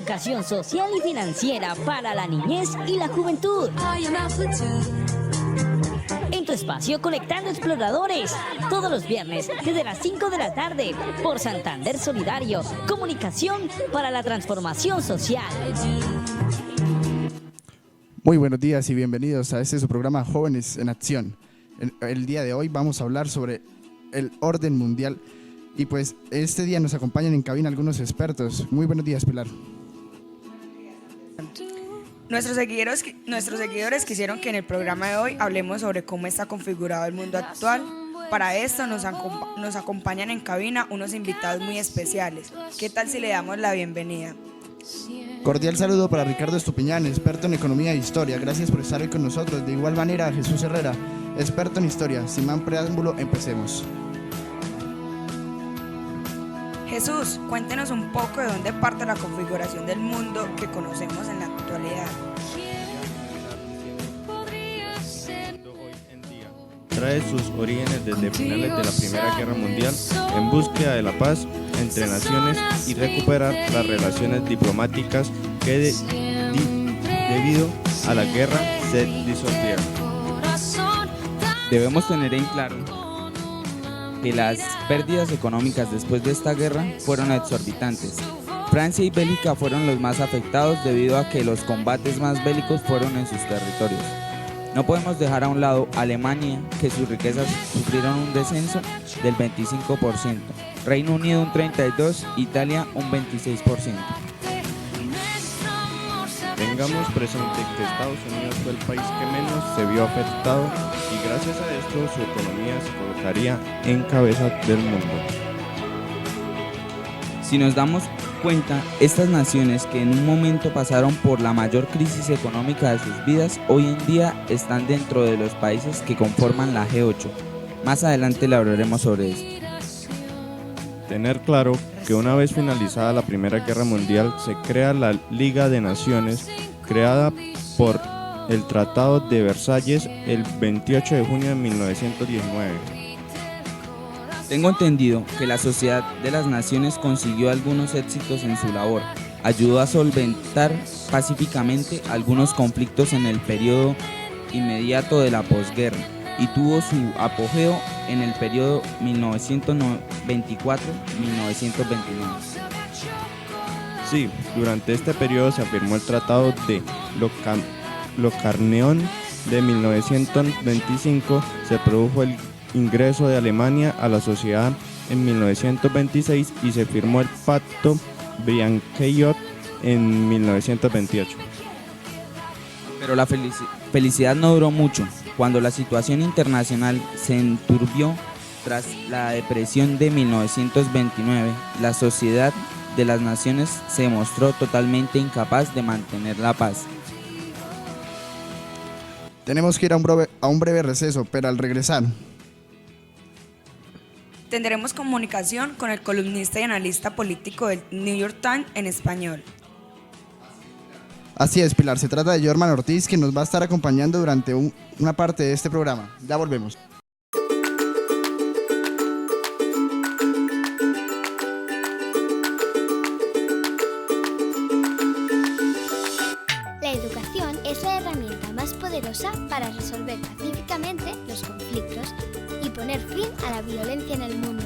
educación social y financiera para la niñez y la juventud. En tu espacio Conectando Exploradores, todos los viernes desde las 5 de la tarde por Santander Solidario, comunicación para la transformación social. Muy buenos días y bienvenidos a su programa Jóvenes en Acción. El día de hoy vamos a hablar sobre el orden mundial y pues este día nos acompañan en cabina algunos expertos. Muy buenos días, Pilar. Nuestros seguidores quisieron que en el programa de hoy hablemos sobre cómo está configurado el mundo actual. Para esto nos acompañan en cabina unos invitados muy especiales. ¿Qué tal si le damos la bienvenida? Cordial saludo para Ricardo Estupiñán, experto en economía e historia. Gracias por estar hoy con nosotros. De igual manera, Jesús Herrera, experto en historia. Sin más preámbulo, empecemos. Jesús, cuéntenos un poco de dónde parte la configuración del mundo que conocemos en la actualidad. Trae sus orígenes desde finales de la Primera Guerra Mundial en búsqueda de la paz entre naciones y recuperar las relaciones diplomáticas que debido a la guerra se disolvieron. Debemos tener en claro que las pérdidas económicas después de esta guerra fueron exorbitantes. Francia y Bélgica fueron los más afectados debido a que los combates más bélicos fueron en sus territorios. No podemos dejar a un lado Alemania, que sus riquezas sufrieron un descenso del 25%, Reino Unido un 32%, Italia un 26%. Tengamos presente que Estados Unidos fue el país que menos se vio afectado y gracias a esto su economía se colocaría en cabeza del mundo. Si nos damos cuenta, estas naciones que en un momento pasaron por la mayor crisis económica de sus vidas, hoy en día están dentro de los países que conforman la G8. Más adelante le hablaremos sobre esto. Tener claro que una vez finalizada la Primera Guerra Mundial se crea la Liga de Naciones, creada por el Tratado de Versalles el 28 de junio de 1919. Tengo entendido que la Sociedad de las Naciones consiguió algunos éxitos en su labor, ayudó a solventar pacíficamente algunos conflictos en el periodo inmediato de la posguerra y tuvo su apogeo en el periodo 1924-1929. Sí, durante este periodo se firmó el Tratado de Locarno de 1925, se produjo el ingreso de Alemania a la sociedad en 1926 y se firmó el Pacto Briand-Kellogg's en 1928. Pero la felicidad no duró mucho. Cuando la situación internacional se enturbió tras la depresión de 1929, la Sociedad de las Naciones se mostró totalmente incapaz de mantener la paz. Tenemos que ir a un breve receso, pero al regresar Tendremos comunicación con el columnista y analista político del New York Times en español. Así es, Pilar, se trata de Jorman Ortiz, que nos va a estar acompañando durante una parte de este programa. Ya volvemos. La educación es la herramienta más poderosa para resolver pacíficamente los conflictos y poner fin a la violencia en el mundo.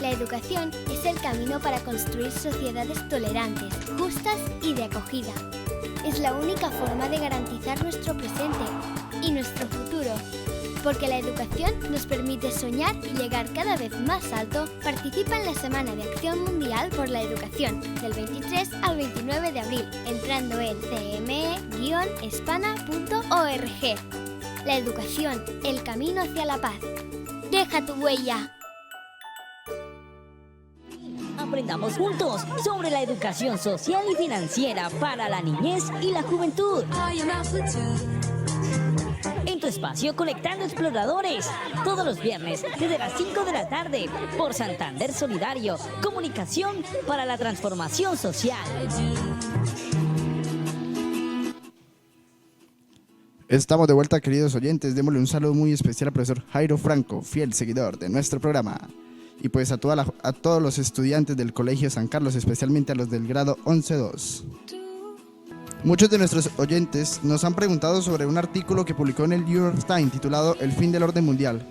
La educación es el camino para construir sociedades tolerantes, justas y de acogida. Es la única forma de garantizar nuestro presente y nuestro futuro, porque la educación nos permite soñar y llegar cada vez más alto. Participa en la Semana de Acción Mundial por la Educación, del 23 al 29 de abril, entrando en cme-espana.org. La educación, el camino hacia la paz. Deja tu huella. Aprendamos juntos sobre la educación social y financiera para la niñez y la juventud. En tu espacio Conectando Exploradores, todos los viernes desde las 5 de la tarde por Santander Solidario, comunicación para la transformación social. Estamos de vuelta, queridos oyentes. Démosle un saludo muy especial al profesor Jairo Franco, fiel seguidor de nuestro programa. y pues a todos los estudiantes del Colegio San Carlos, especialmente a los del grado 11-2. Muchos de nuestros oyentes nos han preguntado sobre un artículo que publicó en el New York Times titulado El fin del orden mundial.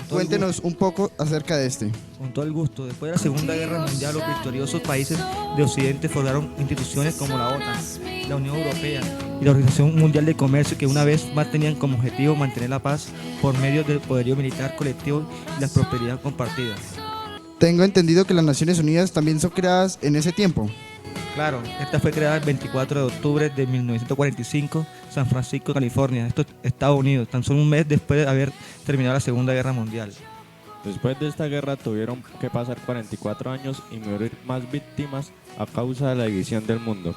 Cuéntenos un poco acerca de este. Con todo el gusto. Después de la Segunda Guerra Mundial, los victoriosos países de Occidente formaron instituciones como la OTAN, la Unión Europea y la Organización Mundial de Comercio, que una vez más tenían como objetivo mantener la paz por medio del poderío militar colectivo y la prosperidad compartida. Tengo entendido que las Naciones Unidas también son creadas en ese tiempo. Claro, esta fue creada el 24 de octubre de 1945, San Francisco, California, esto es Estados Unidos, tan solo un mes después de haber terminado la Segunda Guerra Mundial. Después de esta guerra tuvieron que pasar 44 años y morir más víctimas a causa de la división del mundo,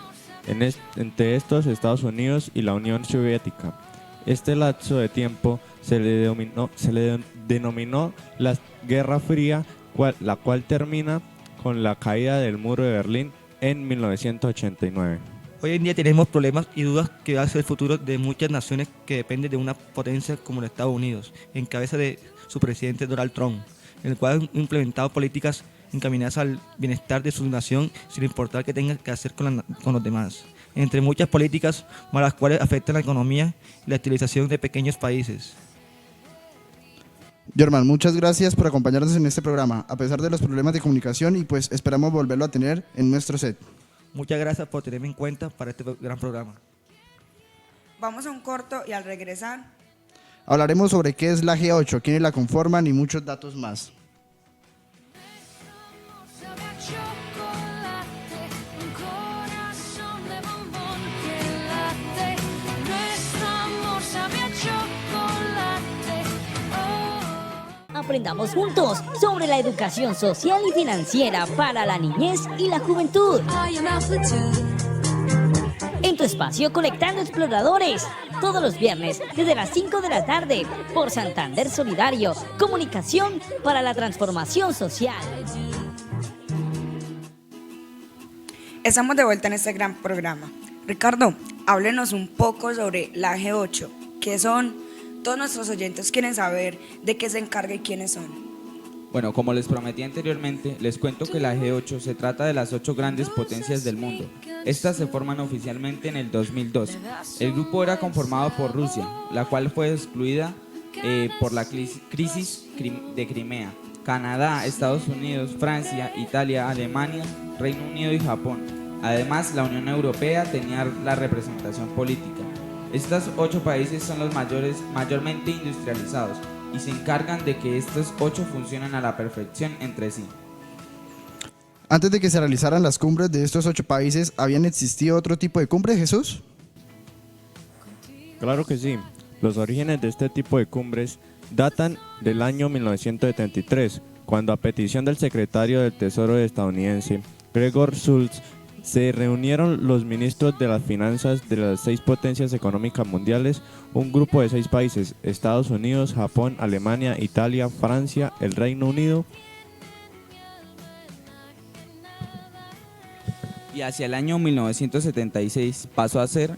entre estos Estados Unidos y la Unión Soviética. Este lapso de tiempo se le denominó la Guerra Fría, la cual termina con la caída del muro de Berlín en 1989. Hoy en día tenemos problemas y dudas que va a ser el futuro de muchas naciones que dependen de una potencia como los Estados Unidos, en cabeza de su presidente Donald Trump, el cual ha implementado políticas encaminadas al bienestar de su nación sin importar qué tenga que hacer con los demás, entre muchas políticas más las cuales afectan la economía y la estabilización de pequeños países. Jorman, muchas gracias por acompañarnos en este programa, a pesar de los problemas de comunicación, y pues esperamos volverlo a tener en nuestro set. Muchas gracias por tenerme en cuenta para este gran programa. Vamos a un corto y al regresar Hablaremos sobre qué es la G8, quiénes la conforman y muchos datos más. Aprendamos juntos sobre la educación social y financiera para la niñez y la juventud. En tu espacio Conectando Exploradores, todos los viernes desde las 5 de la tarde por Santander Solidario, comunicación para la transformación social. Estamos de vuelta en este gran programa. Ricardo, háblenos un poco sobre la G8. ¿Qué son? Todos nuestros oyentes quieren saber de qué se encarga y quiénes son. Bueno, como les prometí anteriormente, les cuento que la G8 se trata de las 8 grandes potencias del mundo. Estas se forman oficialmente en el 2002. El grupo era conformado por Rusia, la cual fue excluida por la crisis de Crimea, Canadá, Estados Unidos, Francia, Italia, Alemania, Reino Unido y Japón. Además, la Unión Europea tenía la representación política. Estos 8 países son los mayormente industrializados y se encargan de que estos 8 funcionen a la perfección entre sí. Antes de que se realizaran las cumbres de estos 8 países, ¿habían existido otro tipo de cumbres, Jesús? Claro que sí. Los orígenes de este tipo de cumbres datan del año 1973, cuando a petición del secretario del Tesoro estadounidense, Gregor Schultz, se reunieron los ministros de las finanzas de las 6 potencias económicas mundiales, un grupo de 6 países, Estados Unidos, Japón, Alemania, Italia, Francia, el Reino Unido. Y hacia el año 1976 pasó a ser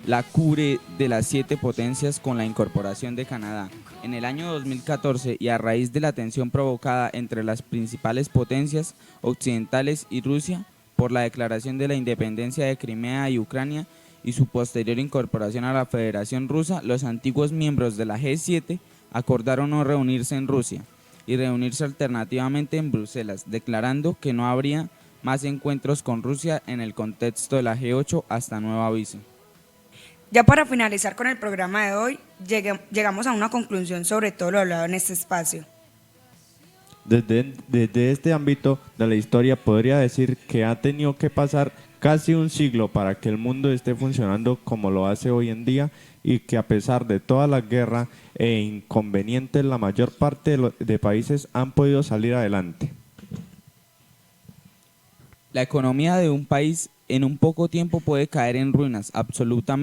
la cumbre de las 7 potencias con la incorporación de Canadá. En el año 2014, y a raíz de la tensión provocada entre las principales potencias occidentales y Rusia, por la declaración de la independencia de Crimea y Ucrania y su posterior incorporación a la Federación Rusa, los antiguos miembros de la G7 acordaron no reunirse en Rusia y reunirse alternativamente en Bruselas, declarando que no habría más encuentros con Rusia en el contexto de la G8 hasta nuevo aviso. Ya para finalizar con el programa de hoy, llegamos a una conclusión sobre todo lo hablado en este espacio. Desde este ámbito de la historia podría decir que ha tenido que pasar casi un siglo para que el mundo esté funcionando como lo hace hoy en día, y que a pesar de toda la guerra e inconvenientes, la mayor parte de países han podido salir adelante. La economía de un país en un poco tiempo puede caer en ruinas absolutas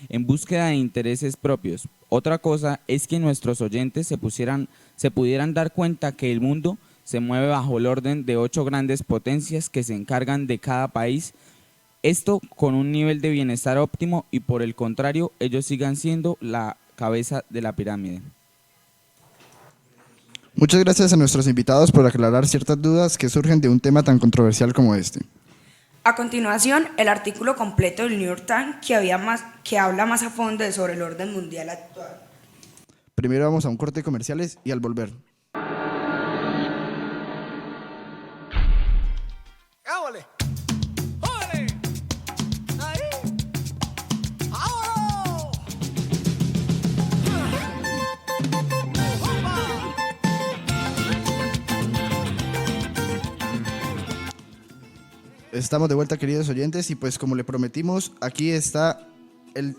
en búsqueda de intereses propios. Otra cosa es que nuestros oyentes se pudieran dar cuenta que el mundo se mueve bajo el orden de 8 grandes potencias que se encargan de cada país, esto con un nivel de bienestar óptimo, y por el contrario, ellos sigan siendo la cabeza de la pirámide. Muchas gracias a nuestros invitados por aclarar ciertas dudas que surgen de un tema tan controversial como este. A continuación, el artículo completo del New York Times que habla más a fondo sobre el orden mundial actual. Primero vamos a un corte de comerciales y al volver. Estamos de vuelta, queridos oyentes, y pues como le prometimos, aquí está el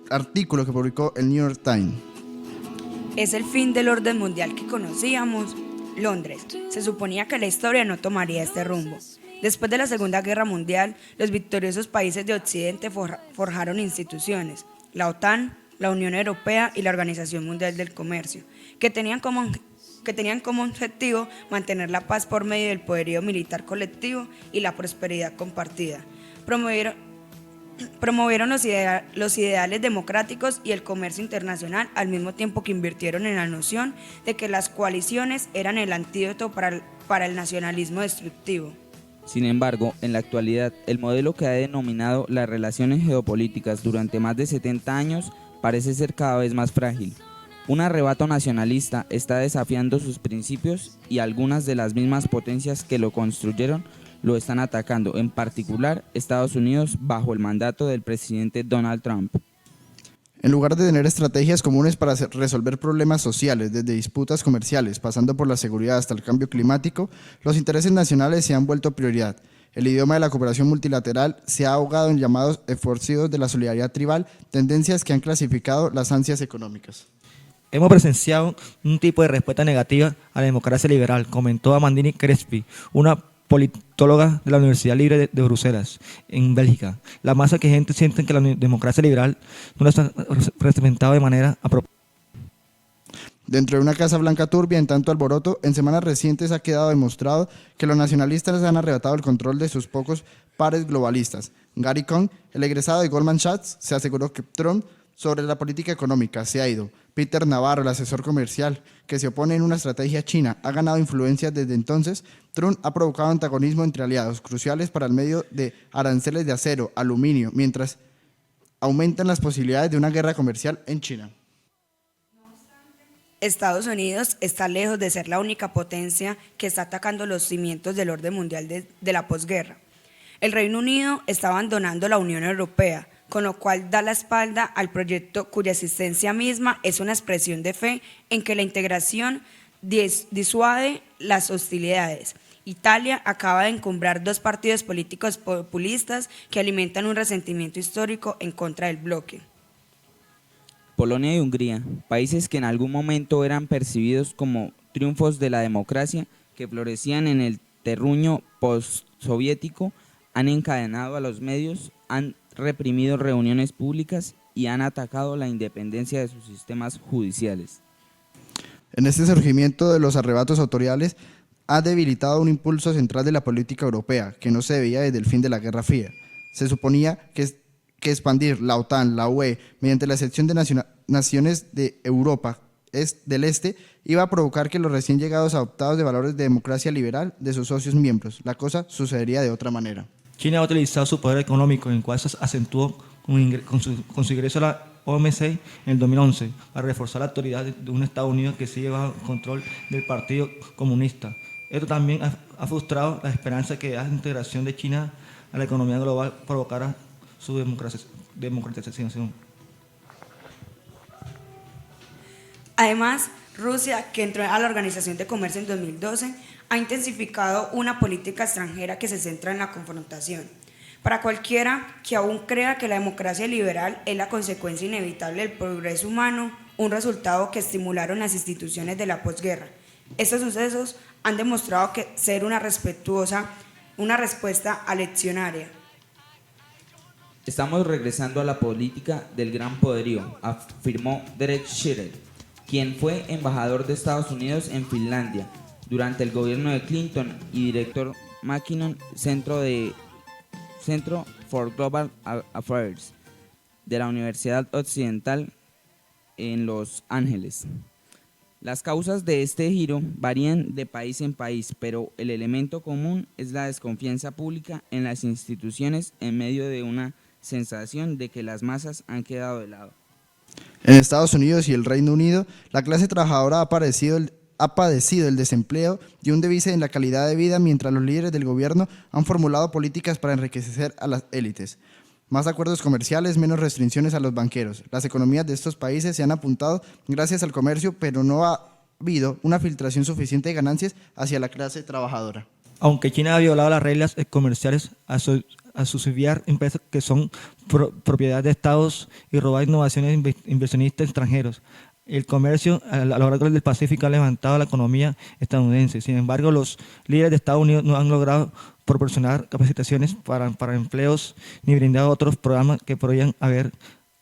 artículo que publicó el New York Times. Es el fin del orden mundial que conocíamos. Londres. Se suponía que la historia no tomaría este rumbo. Después de la Segunda Guerra Mundial, los victoriosos países de Occidente forjaron instituciones, la OTAN, la Unión Europea y la Organización Mundial del Comercio, que tenían como objetivo mantener la paz por medio del poderío militar colectivo y la prosperidad compartida. Promovieron los ideales democráticos y el comercio internacional, al mismo tiempo que invirtieron en la noción de que las coaliciones eran el antídoto para el nacionalismo destructivo. Sin embargo, en la actualidad, el modelo que ha denominado las relaciones geopolíticas durante más de 70 años parece ser cada vez más frágil. Un arrebato nacionalista está desafiando sus principios y algunas de las mismas potencias que lo construyeron lo están atacando, en particular Estados Unidos bajo el mandato del presidente Donald Trump. En lugar de tener estrategias comunes para resolver problemas sociales, desde disputas comerciales, pasando por la seguridad hasta el cambio climático, los intereses nacionales se han vuelto prioridad. El idioma de la cooperación multilateral se ha ahogado en llamados esfuerzos de la solidaridad tribal, tendencias que han clasificado las ansias económicas. Hemos presenciado un tipo de respuesta negativa a la democracia liberal, comentó Amandine Crespi, una politóloga de la Universidad Libre de Bruselas, en Bélgica. La masa de gente siente que la democracia liberal no la está representada de manera apropiada. Dentro de una Casa Blanca turbia, en tanto alboroto, en semanas recientes ha quedado demostrado que los nacionalistas han arrebatado el control de sus pocos pares globalistas. Gary Cohn, el egresado de Goldman Sachs, se aseguró que Trump sobre la política económica se ha ido. Peter Navarro, el asesor comercial, que se opone en una estrategia china, ha ganado influencia desde entonces. Trump ha provocado antagonismo entre aliados cruciales para el medio de aranceles de acero, aluminio, mientras aumentan las posibilidades de una guerra comercial en China. Estados Unidos está lejos de ser la única potencia que está atacando los cimientos del orden mundial de la posguerra. El Reino Unido está abandonando la Unión Europea, con lo cual da la espalda al proyecto cuya existencia misma es una expresión de fe en que la integración disuade las hostilidades. Italia acaba de encumbrar dos partidos políticos populistas que alimentan un resentimiento histórico en contra del bloque. Polonia y Hungría, países que en algún momento eran percibidos como triunfos de la democracia que florecían en el terruño postsoviético, han encadenado a los medios, han reprimido reuniones públicas y han atacado la independencia de sus sistemas judiciales. En este surgimiento de los arrebatos autoriales ha debilitado un impulso central de la política europea que no se veía desde el fin de la Guerra Fría. Se suponía que expandir la OTAN, la UE, mediante la excepción de naciones de Europa del Este, iba a provocar que los recién llegados adoptados de valores de democracia liberal de sus socios miembros. La cosa sucedería de otra manera. China ha utilizado su poder económico, en el cual se acentuó con su ingreso a la OMC en el 2011, para reforzar la autoridad de un Estados Unidos que sigue bajo control del Partido Comunista. Esto también ha frustrado la esperanza que la integración de China a la economía global provocara su democratización. Además, Rusia, que entró a la Organización de Comercio en 2012, ha intensificado una política extranjera que se centra en la confrontación. Para cualquiera que aún crea que la democracia liberal es la consecuencia inevitable del progreso humano, un resultado que estimularon las instituciones de la posguerra. Estos sucesos han demostrado que ser una respuesta aleccionaria. Estamos regresando a la política del gran poderío, afirmó Derek Schiller, quien fue embajador de Estados Unidos en Finlandia durante el gobierno de Clinton y director Mackinnon Centro for Global Affairs de la Universidad Occidental en Los Ángeles. Las causas de este giro varían de país en país, pero el elemento común es la desconfianza pública en las instituciones en medio de una sensación de que las masas han quedado de lado. En Estados Unidos y el Reino Unido, la clase trabajadora ha padecido el desempleo y un déficit en la calidad de vida, mientras los líderes del gobierno han formulado políticas para enriquecer a las élites. Más acuerdos comerciales, menos restricciones a los banqueros. Las economías de estos países se han apuntado gracias al comercio, pero no ha habido una filtración suficiente de ganancias hacia la clase trabajadora. Aunque China ha violado las reglas comerciales a subsidiar empresas que son propiedad de estados y robar innovaciones inversionistas extranjeros, el comercio a lo largo del Pacífico ha levantado la economía estadounidense. Sin embargo, los líderes de Estados Unidos no han logrado proporcionar capacitaciones para empleos ni brindar otros programas que podrían haber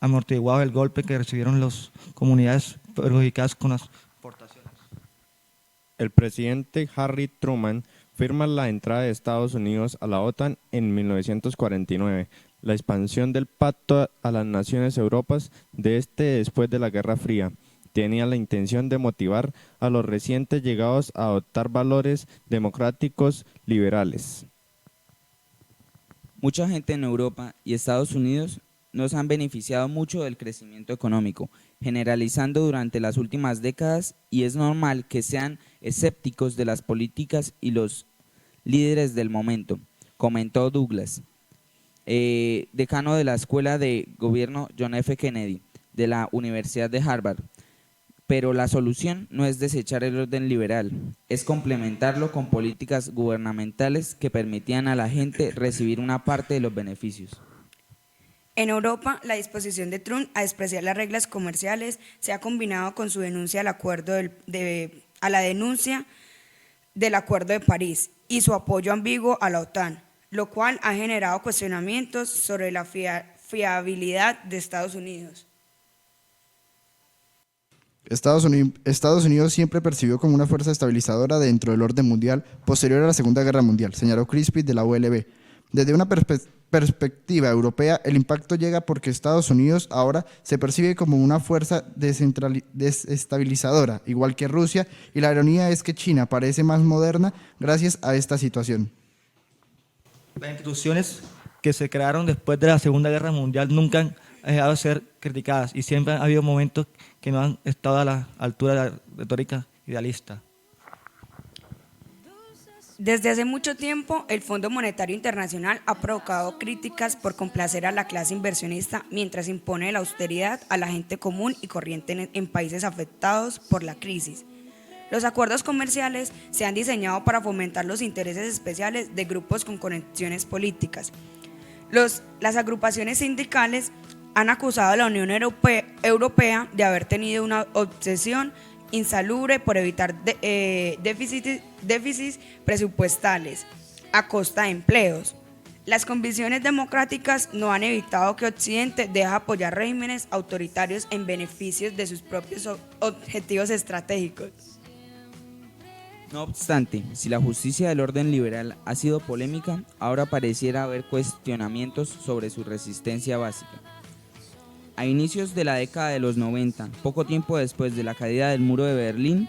amortiguado el golpe que recibieron las comunidades perjudicadas con las exportaciones. El presidente Harry Truman firma la entrada de Estados Unidos a la OTAN en 1949, la expansión del pacto a las naciones europeas después de la Guerra Fría. Tenía la intención de motivar a los recientes llegados a adoptar valores democráticos liberales. Mucha gente en Europa y Estados Unidos nos han beneficiado mucho del crecimiento económico, generalizando durante las últimas décadas, y es normal que sean escépticos de las políticas y los líderes del momento, comentó Douglas, decano de la Escuela de Gobierno John F. Kennedy de la Universidad de Harvard. Pero la solución no es desechar el orden liberal, es complementarlo con políticas gubernamentales que permitían a la gente recibir una parte de los beneficios. En Europa, la disposición de Trump a despreciar las reglas comerciales se ha combinado con su denuncia al acuerdo a la denuncia del Acuerdo de París y su apoyo ambiguo a la OTAN, lo cual ha generado cuestionamientos sobre la fiabilidad de Estados Unidos. Estados Unidos siempre percibió como una fuerza estabilizadora dentro del orden mundial posterior a la Segunda Guerra Mundial, señaló Crispy de la ULB. Desde una perspectiva europea, el impacto llega porque Estados Unidos ahora se percibe como una fuerza desestabilizadora, igual que Rusia, y la ironía es que China parece más moderna gracias a esta situación. Las instituciones que se crearon después de la Segunda Guerra Mundial nunca han dejado de ser criticadas y siempre ha habido momentos que no han estado a la altura de la retórica idealista. Desde hace mucho tiempo, el Fondo Monetario Internacional ha provocado críticas por complacer a la clase inversionista mientras impone la austeridad a la gente común y corriente en países afectados por la crisis. Los acuerdos comerciales se han diseñado para fomentar los intereses especiales de grupos con conexiones políticas. Las agrupaciones sindicales han acusado a la Unión Europea de haber tenido una obsesión insalubre por evitar déficits presupuestales a costa de empleos. Las convicciones democráticas no han evitado que Occidente deje apoyar regímenes autoritarios en beneficio de sus propios objetivos estratégicos. No obstante, si la justicia del orden liberal ha sido polémica, ahora pareciera haber cuestionamientos sobre su resistencia básica. A inicios de la década de los 90, poco tiempo después de la caída del muro de Berlín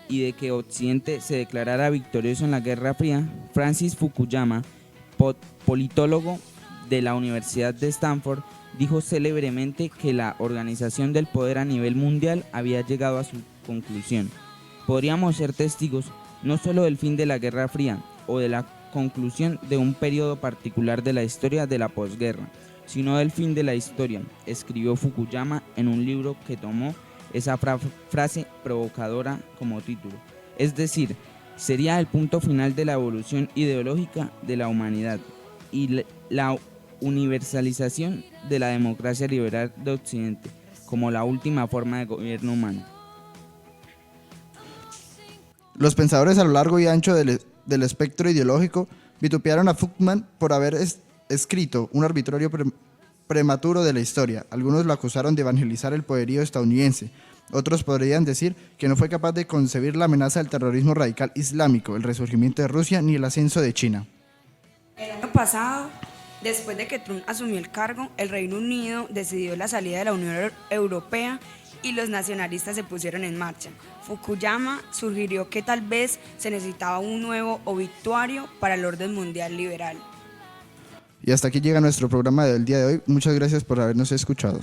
y de que Occidente se declarara victorioso en la Guerra Fría, Francis Fukuyama, politólogo de la Universidad de Stanford, dijo célebremente que la organización del poder a nivel mundial había llegado a su conclusión. Podríamos ser testigos no solo del fin de la Guerra Fría o de la conclusión de un periodo particular de la historia de la posguerra, sino del fin de la historia, escribió Fukuyama en un libro que tomó esa frase provocadora como título. Es decir, sería el punto final de la evolución ideológica de la humanidad y la universalización de la democracia liberal de Occidente como la última forma de gobierno humano. Los pensadores a lo largo y ancho del espectro ideológico vitupearon a Fukuyama por haber escrito un arbitrario prematuro de la historia. Algunos lo acusaron de evangelizar el poderío estadounidense. Otros podrían decir que no fue capaz de concebir la amenaza del terrorismo radical islámico, el resurgimiento de Rusia ni el ascenso de China. El año pasado, después de que Trump asumió el cargo, el Reino Unido decidió la salida de la Unión Europea y los nacionalistas se pusieron en marcha. Fukuyama sugirió que tal vez se necesitaba un nuevo obituario para el orden mundial liberal. Y hasta aquí llega nuestro programa del día de hoy. Muchas gracias por habernos escuchado.